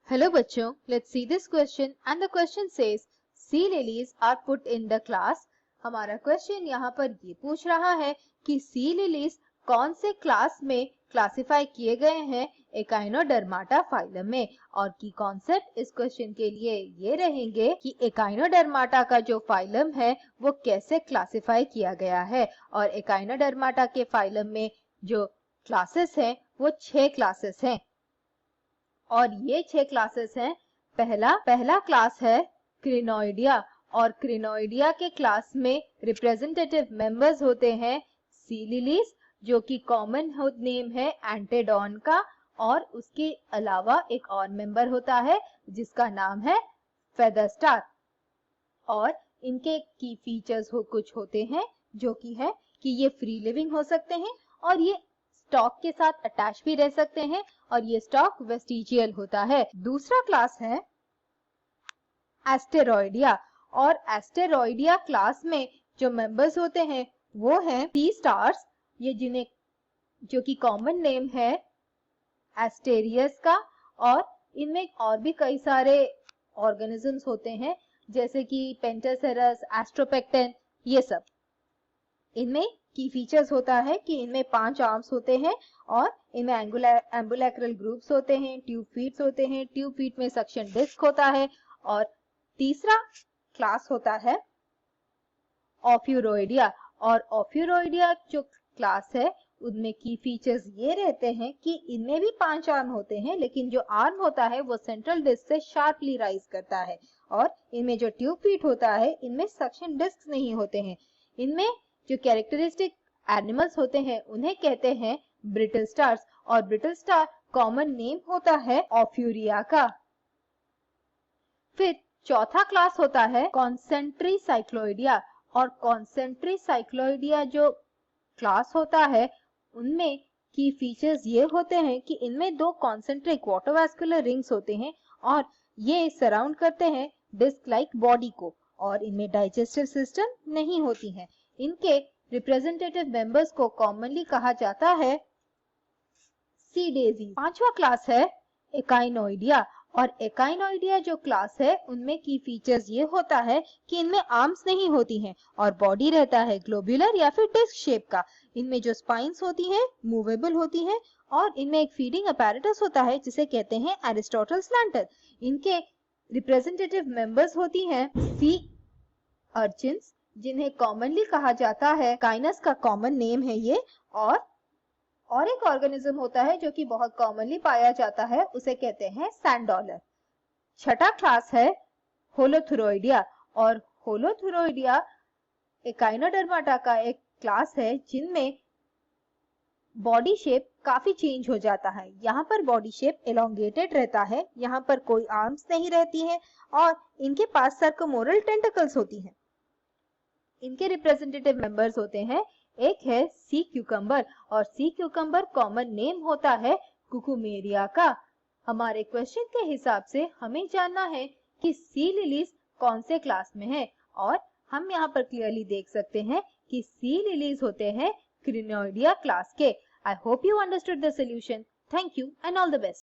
Hello बच्चों, let's see this question and the question says sea lilies are put in the class। हमारा question यहाँ पर ये पूछ रहा है कि sea lilies कौन से क्लास में क्लासिफाई किए गए हैं एकाइनोडर्माटा फाइलम में। और की कॉन्सेप्ट इस क्वेश्चन के लिए ये रहेंगे कि एकाइनोडर्माटा का जो फाइलम है वो कैसे क्लासिफाई किया गया है। और एकाइनोडर्माटा के फाइलम में जो क्लासेस हैं वो 6 क्लासेस हैं और ये 6 क्लासेस हैं। पहला क्लास है क्रिनोइडिया और क्रिनोइडिया के क्लास में रिप्रेजेंटेटिव मेंबर्स होते हैं सी लिलीज जो कि कॉमन नेम है एंटेडॉन का, और उसके अलावा एक और मेंबर होता है जिसका नाम है फेदर स्टार। और इनके की फीचर्स कुछ होते हैं जो कि है कि ये फ्री लिविंग हो सकते हैं और ये स्टॉक के साथ अटैच भी रह सकते हैं और ये स्टॉक वेस्टिजियल होता है। दूसरा क्लास है एस्टेरॉइडिया और एस्टेरॉइडिया क्लास में जो मेंबर्स होते हैं वो हैं सी स्टार्स, ये जिन्हें जो कि कॉमन नेम है एस्टेरियस का, और इनमें और भी कई सारे ऑर्गेनिजम्स होते हैं जैसे कि पेंटासेरस, एस्ट्रोपेक्टेन, ये सब। इनमें की फीचर्स होता है कि इनमें 5 आर्म्स होते हैं और इनमें एम्बुलैक्रल ग्रुप्स होते हैं, ट्यूब फीट्स होते हैं, ट्यूब फीट में सक्शन डिस्क होता है। और तीसरा क्लास होता है ऑफ्यूरोइडिया और ऑफ्यूरोइडिया जो क्लास है उनमें की फीचर्स ये रहते हैं कि इनमें भी 5 आर्म होते हैं, लेकिन जो आर्म होता है वो सेंट्रल डिस्क से शार्पली राइज करता है। और इनमें जो ट्यूब फीट होता है इनमें सक्शन डिस्क नहीं होते हैं। इनमें जो कैरेक्टरिस्टिक एनिमल्स होते हैं उन्हें कहते हैं ब्रिटल स्टार्स और ब्रिटल स्टार कॉमन नेम होता है ऑफ्यूरिया का। फिर चौथा क्लास होता है कॉन्सेंट्री साइक्लोइडिया और कॉन्सेंट्री साइक्लोइडिया जो क्लास होता है उनमें की फीचर्स ये होते हैं कि इनमें 2 कॉन्सेंट्रिक वाटरवैस्कुलर रिंग्स होते हैं और ये सराउंड करते हैं डिस्क लाइक बॉडी को, और इनमें डाइजेस्टिव सिस्टम नहीं होती है। इनके रिप्रेजेंटेटिव मेंबर्स को कॉमनली कहा जाता है सी डेजी। पांचवा क्लास है एकाइनोइडिया और एकाइनोइडिया जो क्लास है उनमें की फीचर्स ये होता है कि इनमें आर्म्स नहीं होती हैं और बॉडी रहता है ग्लोब्यूलर या फिर डिस्क शेप का। इनमें जो स्पाइन्स होती हैं मूवेबल होती हैं और इनमें एक फीडिंग अपैरेटस होता है जिसे कहते हैं एरिस्टोटल स्लैंटर। इनके रिप्रेजेंटेटिव मेंबर्स होती हैं सी अर्चिन्स जिन्हें कॉमनली कहा जाता है काइनस का कॉमन नेम है ये, और एक ऑर्गेनिज्म होता है जो कि बहुत कॉमनली पाया जाता है उसे कहते हैं सैंड डॉलर। छठा क्लास है होलोथुरोइडिया और होलोथुरोइडिया एकाइनोडर्माटा का एक क्लास है जिनमें बॉडी शेप काफी चेंज हो जाता है। यहाँ पर बॉडी शेप एलोंगेटेड रहता है, यहाँ पर कोई आर्म्स नहीं रहती है और इनके पास सर्कोमोरल टेंटिकल्स होती हैं। इनके रिप्रेजेंटेटिव मेंबर्स होते हैं, एक है सी क्यूकम्बर और सी क्यूकम्बर कॉमन नेम होता है कुकुमेरिया का। हमारे क्वेश्चन के हिसाब से हमें जानना है कि सी लिलीज कौन से क्लास में है और हम यहाँ पर क्लियरली देख सकते हैं कि सी लिलीज होते हैं क्रिनोइडिया क्लास के। I hope you understood the solution. Thank you and all the best.